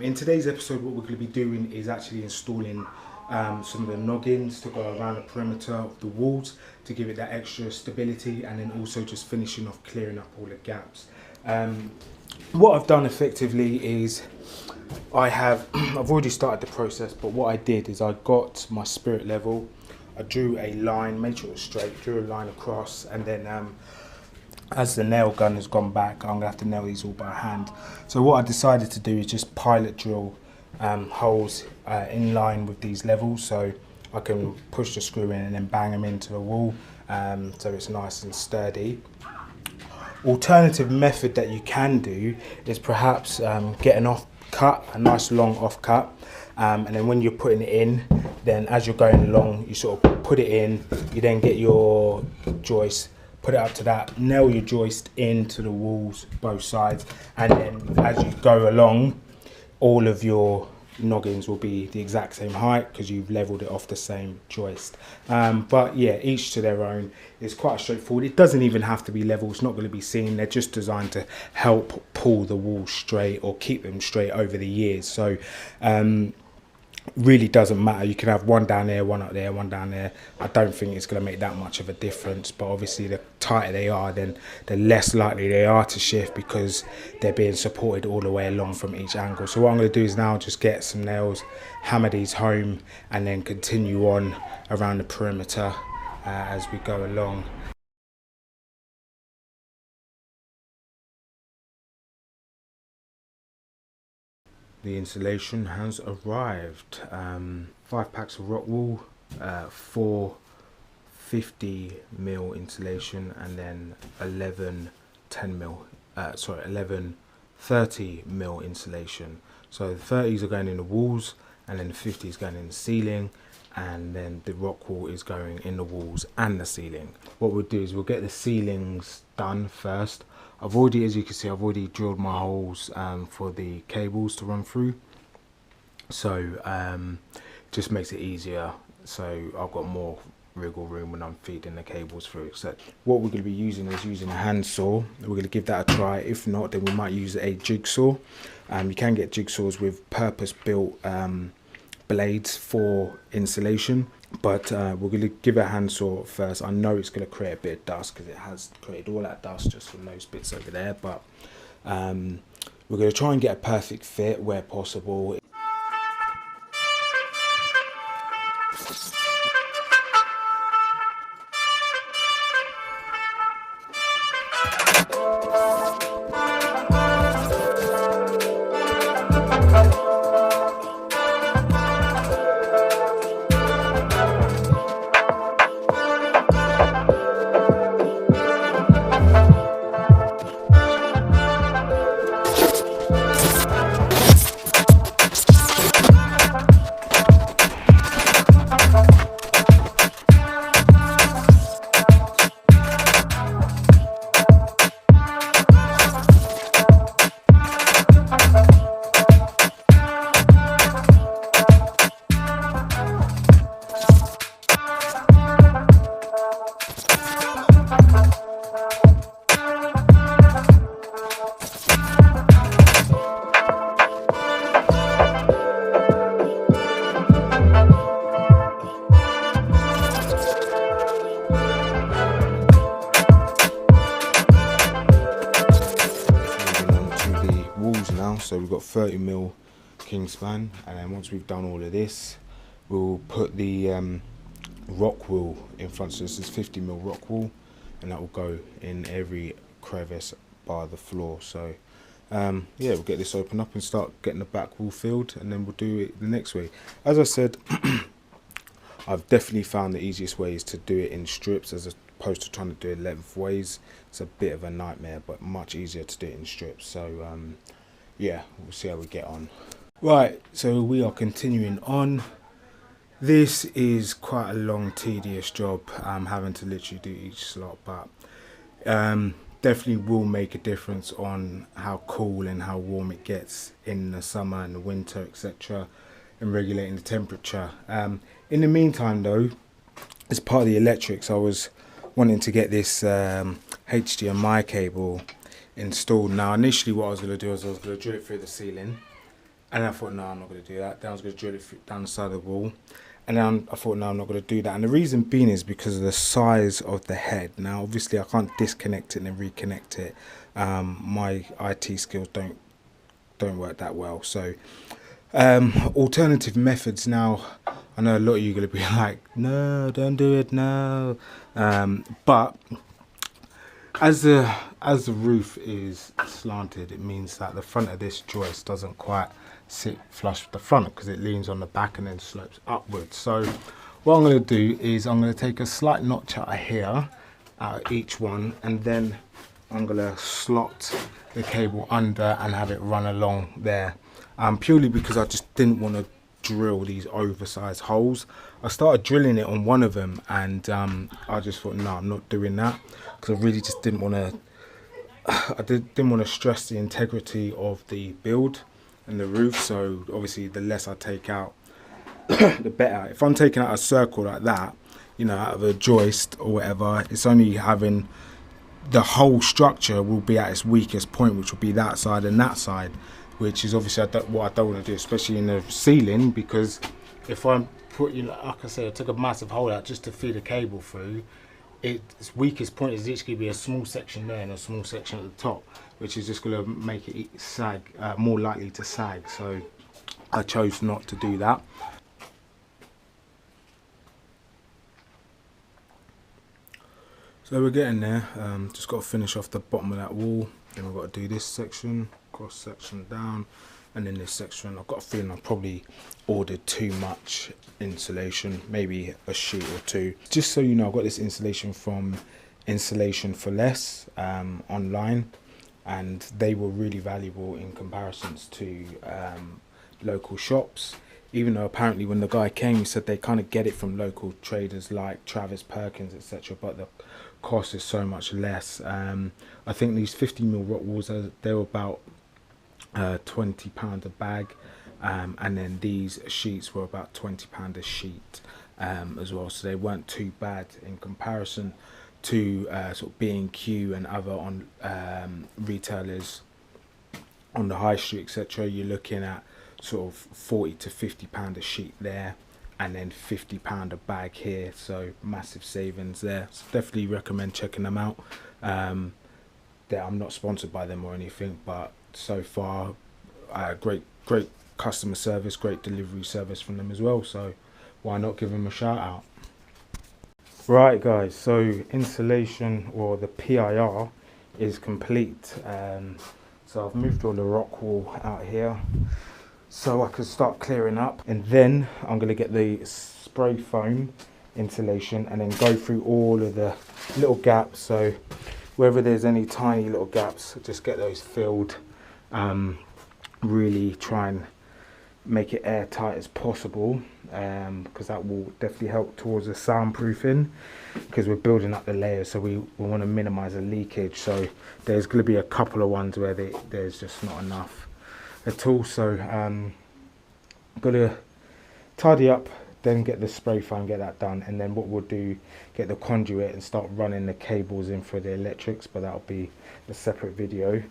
In today's episode, what we're going to be doing is actually installing some of the noggins to go around the perimeter of the walls to give it that extra stability, and then also just finishing off clearing up all the gaps. What I've done effectively is I've already started the process, but what I did is I got my spirit level, I drew a line, made sure it was straight, drew a line across, and then as the nail gun has gone back, I'm going to have to nail these all by hand. So what I decided to do is just pilot drill holes in line with these levels, so I can push the screw in and then bang them into the wall, so it's nice and sturdy. Alternative method that you can do is perhaps get an off cut, a nice long off cut, and then when you're putting it in, then as you're going along, you sort of put it in, you then get your joist, put it up to that, nail your joist into the walls, both sides, and then as you go along, all of your noggins will be the exact same height because you've leveled it off the same joist. But yeah, each to their own. It's quite straightforward. It doesn't even have to be level. It's not going to be seen. They're just designed to help pull the walls straight or keep them straight over the years. So really doesn't matter. You can have one down there, one up there, one down there. I don't think it's going to make that much of a difference, but obviously the tighter they are, then the less likely they are to shift because they're being supported all the way along from each angle. So what I'm going to do is now just get some nails, hammer these home, and then continue on around the perimeter as we go along. The insulation has arrived. 5 packs of rock wool, 4 50mm insulation, and then 11 30mm insulation. So the 30s are going in the walls, and then the 50s going in the ceiling, and then the rock wool is going in the walls and the ceiling. What we'll do is we'll get the ceilings done first. I've already, as you can see, I've already drilled my holes for the cables to run through, so just makes it easier. So I've got more wriggle room when I'm feeding the cables through. So what we're going to be using is a hand saw. We're going to give that a try. If not, then we might use a jigsaw. You can get jigsaws with purpose-built blades for insulation, but we're going to give it a handsaw first. I know it's going to create a bit of dust because it has created all that dust just from those bits over there, but we're going to try and get a perfect fit where possible. So we've got 30mm Kingspan, and then once we've done all of this, we'll put the rock wool in front. So this is 50mm rock wool, and that will go in every crevice by the floor. So yeah, we'll get this open up and start getting the back wall filled, and then we'll do it the next way. As I said, I've definitely found the easiest way is to do it in strips as opposed to trying to do it length ways. It's a bit of a nightmare, but much easier to do it in strips. So yeah, we'll see how we get on. Right, so we are continuing on. This is quite a long, tedious job, having to literally do each slot, but definitely will make a difference on how cool and how warm it gets in the summer and the winter, etc., and regulating the temperature. In the meantime though, as part of the electrics, I was wanting to get this HDMI cable installed. Now initially what I was going to do is I was going to drill it through the ceiling, And I thought, no, I'm not going to do that. Then I was going to drill it down the side of the wall. And then I thought, no, I'm not going to do that. And the reason being is because of the size of the head. Now, obviously, I can't disconnect it and then reconnect it. My IT skills don't work that well. So, alternative methods now. I know a lot of you are going to be like, no, don't do it, no. But as the roof is slanted, it means that the front of this joist doesn't quite sit flush with the front because it leans on the back and then slopes upwards. So what I'm going to do is I'm going to take a slight notch out of here, out of each one, and then I'm going to slot the cable under and have it run along there. Purely because I just didn't want to drill these oversized holes. I started drilling it on one of them, and I just thought, no, I'm not doing that, because I really just didn't want to. I didn't want to stress the integrity of the build and the roof. So obviously, the less I take out, the better. If I'm taking out a circle like that, you know, out of a joist or whatever, it's only having the whole structure will be at its weakest point, which will be that side and that side, which is obviously what I don't want to do, especially in the ceiling, because if I'm putting, like I say, I took a massive hole out just to feed a cable through, its weakest point is literally be a small section there and a small section at the top, which is just going to make it sag, more likely to sag. So I chose not to do that. So we're getting there. Just got to finish off the bottom of that wall. Then we've got to do this section, cross section down, and then this section. I've got a feeling I've probably ordered too much insulation, maybe a sheet or two. Just so you know, I've got this insulation from Insulation for Less online, and they were really valuable in comparisons to local shops. Even though apparently when the guy came, he said they kind of get it from local traders like Travis Perkins, etc. But the cost is so much less. I think these 50mm rock walls, they were about £20 a bag, and then these sheets were about £20 a sheet as well. So they weren't too bad in comparison to sort of B&Q and other on retailers on the high street, etc. You're looking at sort of £40 to £50 a sheet there, and then £50 a bag here. So massive savings there. So definitely recommend checking them out. I'm not sponsored by them or anything, but so far great customer service, great delivery service from them as well. So why not give them a shout out? Right guys, so insulation, or the PIR, is complete. So I've moved all the rock wool out here so I can start clearing up, and then I'm going to get the spray foam insulation and then go through all of the little gaps. So wherever there's any tiny little gaps, just get those filled. Really try and make it airtight as possible, because that will definitely help towards the soundproofing, because we're building up the layers, so we want to minimize the leakage. So there's going to be a couple of ones where there's just not enough at all. So got to tidy up, then get the spray foam, get that done, and then what we'll do, get the conduit and start running the cables in for the electrics, but that'll be a separate video.